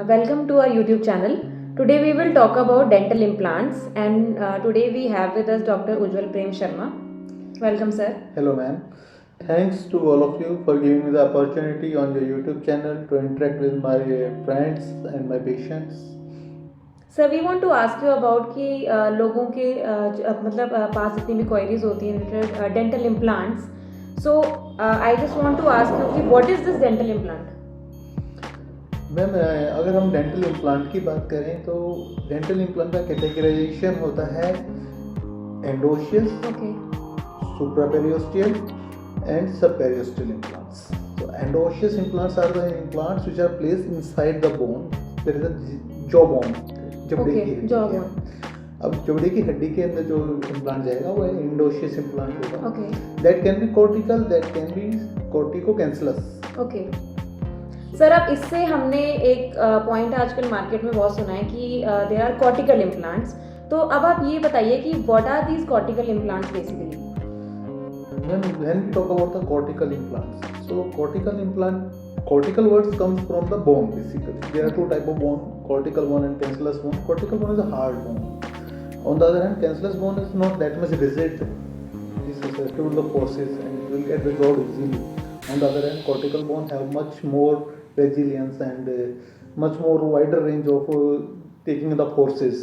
Welcome to our YouTube channel. Today we will talk about dental implants, and today we have with us Dr. Ujjwal Prem Sharma. Welcome, sir. Hello, ma'am. Thanks to all of you for giving me the opportunity on your YouTube channel to interact with my friends and my patients. Sir, we want to ask you about कि लोगों के मतलब पास जितनी भी queries होती हैं related dental implants. So I just want to ask you कि what is this dental implant? Ma'am, अगर हम डेंटल इम्प्लांट की बात करें तो डेंटल इम्प्लांट का कैटेगराइजेशन होता है एंडोशियस, Okay. supraperiosteal and subperiosteal implants. So endosseous implants are the implants which are placed inside the bone. There is a jawbone. जबड़े की हड्डी jawbone. अब जबड़े की हड्डी के अंदर जो इम्प्लांट जाएगा वो एंडोशियस इम्प्लांट होगा. Okay. That can be cortical, that can be cortico-cancellous. Okay. Sir, अब इससे हमने एक पॉइंट आजकल मार्केट में बहुत सुना है कि देयर आर कॉर्टिकल इम्प्लांट्स. तो अब आप ये बताइए कि what are these cortical implants basically. When we talk about the cortical implants, so cortical words comes from the bone basically. There are two type of bone, cortical bone and cancellous bone. Cortical bone is a hard bone. On the other hand, cancellous bone is not that much rigid. It is susceptible to forces and it will get resolved easily. On the other hand, cortical bone have much more resilience and much more wider range of taking the forces.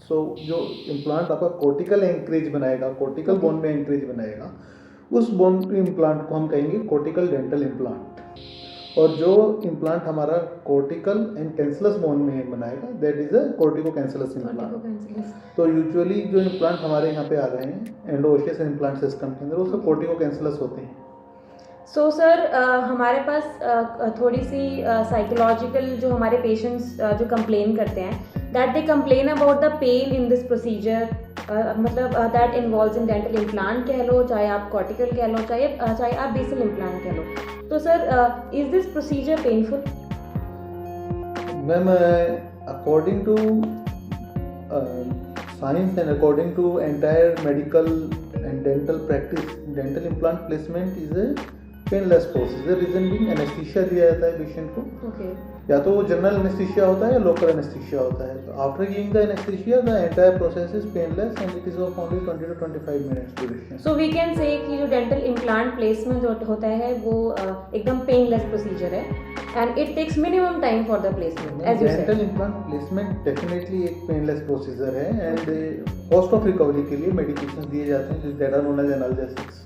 So जो implant आपका cortical encourage बनाएगा, cortical bone में encourage बनाएगा, उस bone implant को हम कहेंगे cortical dental implant. और जो इम्प्लांट हमारा कॉर्टिकल एंड कैंसलस बोन में बनाएगा that is a cortico cancellous implant. तो यूजुअली जो इम्प्लांट हमारे यहाँ पे आ रहे हैं एंडोशियस इम्प्लांट सिस्टम के अंदर वो सब कॉर्टिको कैंसलस होते हैं. सो सर, हमारे पास थोड़ी सी साइकोलॉजिकल जो हमारे पेशेंट्स जो कंप्लेन करते हैं that they complain about the pain in this procedure. मतलब that involves in dental implant कह लो, चाहे आप कॉर्टिकल कह लो, चाहे आप बेसल इम्प्लांट कह लो. तो sir, is this procedure painful? Ma'am, according to science and according to entire medical and dental practice, dental implant placement is a painless procedure. Reason being anaesthesia दिया जाता है पेशेंट को. Okay. या तो वो जनरल एनेस्थीसिया होता है या लोकल एनेस्थीसिया होता है. तो after giving the anaesthesia the entire process is painless and it is of only 20 to 25 minutes duration. So we can say कि जो डेंटल इम्प्लांट प्लेसमेंट जो होता है वो एकदम पेनलेस प्रोसीजर है and it takes minimum time for the placement as you said. Dental implant placement definitely एक painless procedure है एंड कॉस्ट ऑफ रिकवरी के लिए मेडिकेशन दिए जाते हैं that are known as analgesics.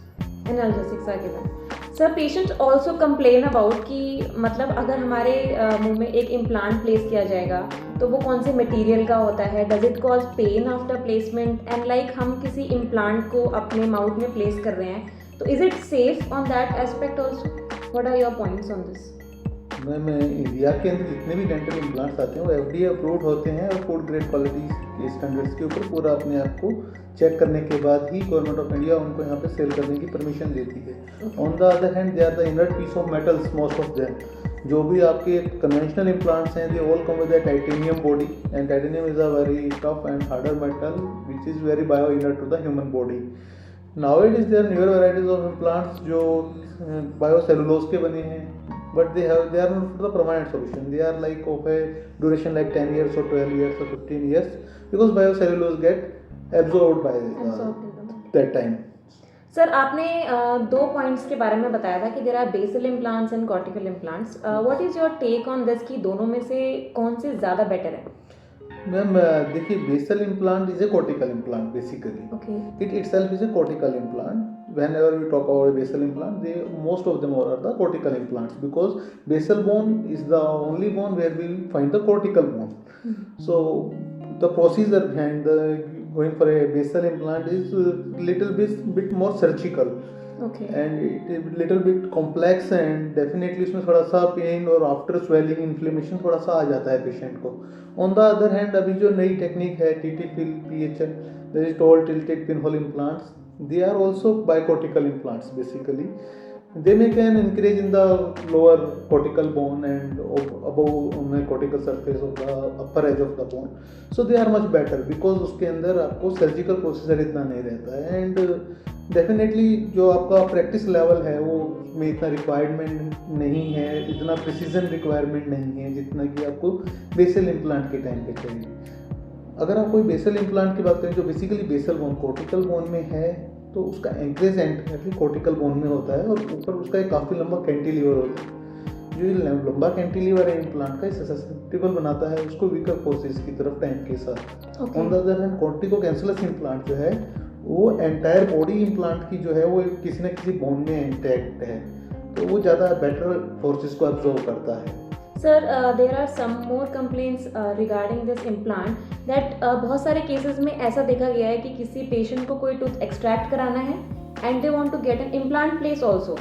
Analgesics are given. Sir, patients also complain about कि मतलब अगर हमारे मुंह में एक इम्प्लांट प्लेस किया जाएगा तो वो कौन से मटेरियल का होता है, does it cause pen after placement, and like हम किसी इम्प्लांट को अपने माउथ में प्लेस कर रहे हैं तो is it safe on that aspect also? What are your points on this? Ma'am, India के अंदर जितने भी डेंटल इम्प्लांट्स आते हैं वो FDA अप्रूव्ड होते हैं और फूड ग्रेड क्वालिटी के स्टैंडर्ड्स के ऊपर पूरा अपने आप को चेक करने के बाद ही गवर्नमेंट ऑफ इंडिया उनको यहाँ पे सेल करने की परमिशन देती है. On the other hand they are the inert piece of metals most of them. जो भी आपके कन्वेंशनल इम्प्लांट्स हैं they all come with a titanium body and titanium is a very tough and harder metal which is very bio inert to the human body. Nowadays there are newer varieties of implants जो बायोसेलुलोज के बने हैं but they are not for the permanent solution. They are like of a duration like 10 years or 12 years or 15 years because biocellulose get absorbed by that time. Sir, आपने दो points के बारे में बताया था कि there are basal implants and cortical implants. What is your take on this कि दोनों में से कौन से ज़्यादा बेटर है? मैम, देखिए, basal implant is a cortical implant basically. Okay. It itself is a cortical implant. Whenever we talk about a basal implant, most of them are the cortical implants because basal bone is the only bone where we find the cortical bone. So the procedure behind going for a basal implant is little bit more surgical. Okay. And it is little bit complex and definitely उसमें थोड़ा सा pen और after swelling inflammation थोड़ा सा आ जाता है patient को. On the other hand अभी जो नई टेक्निक है TTFIL, PHL, that is total tilted pinhole implants, they are also bicortical implants basically. they may can increase in the lower cortical bone and above the cortical surface of the upper edge of the bone. So they are much better because उसके अंदर आपको surgical procedure इतना नहीं रहता है and definitely जो आपका practice level है वो में इतना रिक्वायरमेंट नहीं है, इतना प्रिसीजन रिक्वायरमेंट नहीं है जितना कि आपको बेसल इम्प्लांट के टाइम पे चाहिए। अगर आप कोई बेसल इम्प्लांट की बात करें जो basically basal bone cortical bone में है तो उसका एंकरेज एंड कॉर्टिकल बोन में होता है और ऊपर उसका एक काफ़ी लंबा कैंटिलीवर होता है। जो ये लंबा कैंटिलीवर है इम्प्लांट का इसे ससेप्टिबल बनाता है उसको वीकर फोर्सेस की तरफ टाइम के साथ। On the other hand cortico cancellous implant जो है वो एंटायर बॉडी इम्प्लांट की जो है वो किसी न किसी बोन में इंटैक्ट है तो वो ज़्यादा बेटर फोर्सेस को अब्जॉर्व करता है। Sir there are some more complaints regarding this implant that बहुत सारे केसेस में ऐसा देखा गया है कि किसी पेशेंट को कोई टूथ एक्सट्रैक्ट कराना है and they want to get an implant place also,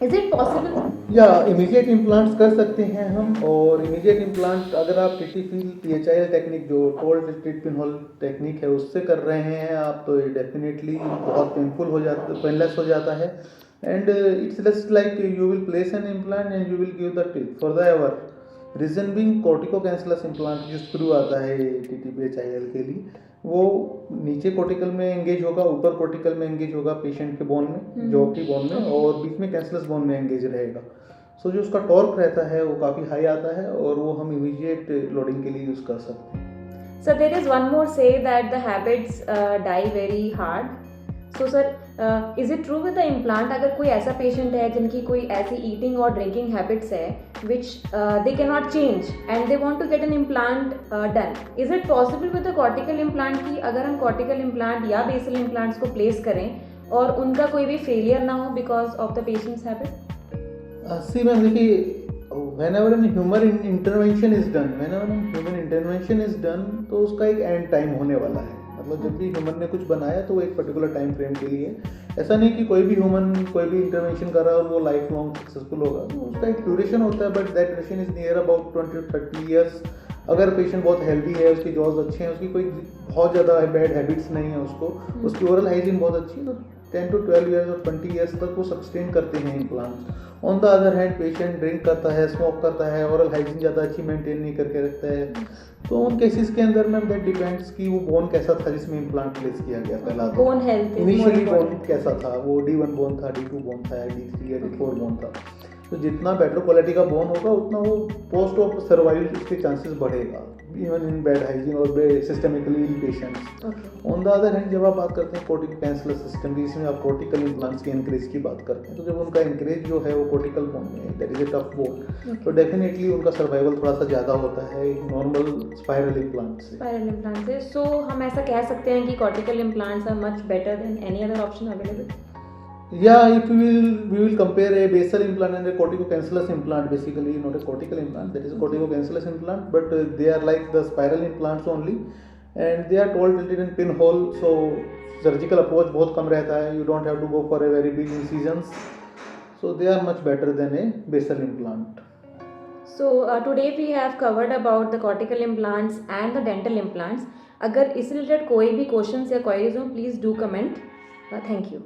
is it possible? या इमीडिएट इम्प्लांट्स कर सकते हैं हम और इमीडिएट इम्प्लांट अगर आप PHIL टेक्निक जो told street pin hole technique है उससे कर रहे हैं आप तो डेफिनेटली बहुत पेनफुल हो जाता पेनलेस हो जाता है and it's just like you will place an implant and you will give the tip for the ever. Reason being cortico cancellous implant जो स्क्रू आता है PHIL के लिए वो नीचे कॉर्टिकल में एंगेज होगा, ऊपर कॉर्टिकल में एंगेज होगा पेशेंट के बोन में जॉ की बोन में और बीच में कैंसलस बोन में एंगेज रहेगा। सो जो उसका टॉर्क रहता है वो काफ़ी हाई आता है और वो हम इमीडिएट लोडिंग के लिए यूज़ कर सकते हैं। Sir there is one more say that the habits die very hard, so sir is it true with the implant? अगर कोई ऐसा पेशेंट है जिनकी कोई ऐसी ईटिंग और ड्रिंकिंग हैबिट्स है which they can not change and they want to get an implant done, is it possible with the cortical implant की अगर हम कॉर्टिकल इम्प्लांट या बेसल इम्प्लांट्स को प्लेस करें और उनका कोई भी फेलियर ना हो because of the patient's habit? See ma'am देखिए whenever an human intervention is done तो उसका एक एंड टाइम होने वाला है। मतलब जब भी ह्यूमन ने कुछ बनाया तो वो एक पर्टिकुलर टाइम फ्रेम के लिए, ऐसा नहीं कि कोई भी ह्यूमन कोई भी इंटरवेंशन कर रहा है और वो लाइफ लॉन्ग सक्सेसफुल होगा, तो उसका एक ड्यूरेशन होता है but that duration is near about 20-30 years. अगर पेशेंट बहुत हेल्दी है, उसकी जॉज अच्छे हैं, उसकी कोई बहुत ज़्यादा बैड हैबिट्स नहीं है उसको, उसकी ओरल हाइजीन बहुत अच्छी है तो 10 to 12 ईयर्स और 20 ईयर्स तक वो सस्टेन करते हैं implant. On the other hand patient drink करता है, स्मोक करता है, ओरल हाइजीन ज़्यादा अच्छी मेंटेन नहीं करके रखता है, तो उन केसेस के अंदर मैम दैट डिपेंड्स कि वो बोन कैसा था जिसमें इम्प्लांट प्लेस किया गया पहला। बोन हेल्थ इनिशियली बोन कैसा था, वो D1 बोन था, D2 बोन था, D3 या D4 बोन था, तो जितना बेटर क्वालिटी का बोन होगा उतना वो पोस्ट ऑफ सर्वाइवल उसके चांसेस बढ़ेगा इवन इन बैड हाइजीन और systemically ill patients. On the other hand जब आप बात करते हैं कॉर्टिकल कैंसलस सिस्टम की जिसमें आप कॉर्टिकल इम्प्लांट्स के इंक्रीज की बात करते हैं, तो जब उनका इंक्रीज जो है वो कॉर्टिकल बोन में that is a tough bone, तो डेफिनेटली उनका सर्वाइवल थोड़ा सा ज़्यादा होता है नॉर्मल स्पाइरल इम्प्लांट से। सो हम ऐसा कह सकते हैं कि cortical implants are much better than any other option available? Yeah, if we will compare a basal implant and a corticocancellous implant, basically not a cortical implant, that is a corticocancellous implant, but they are like the spiral implants only, and they are told tilted in pinhole, so surgical approach बहुत कम रहता है, you don't have to go for a very big incisions, so they are much better than a basal implant. So today we have covered about the cortical implants and the dental implants. अगर इससे related कोई भी questions या queries हो please do comment. Thank you.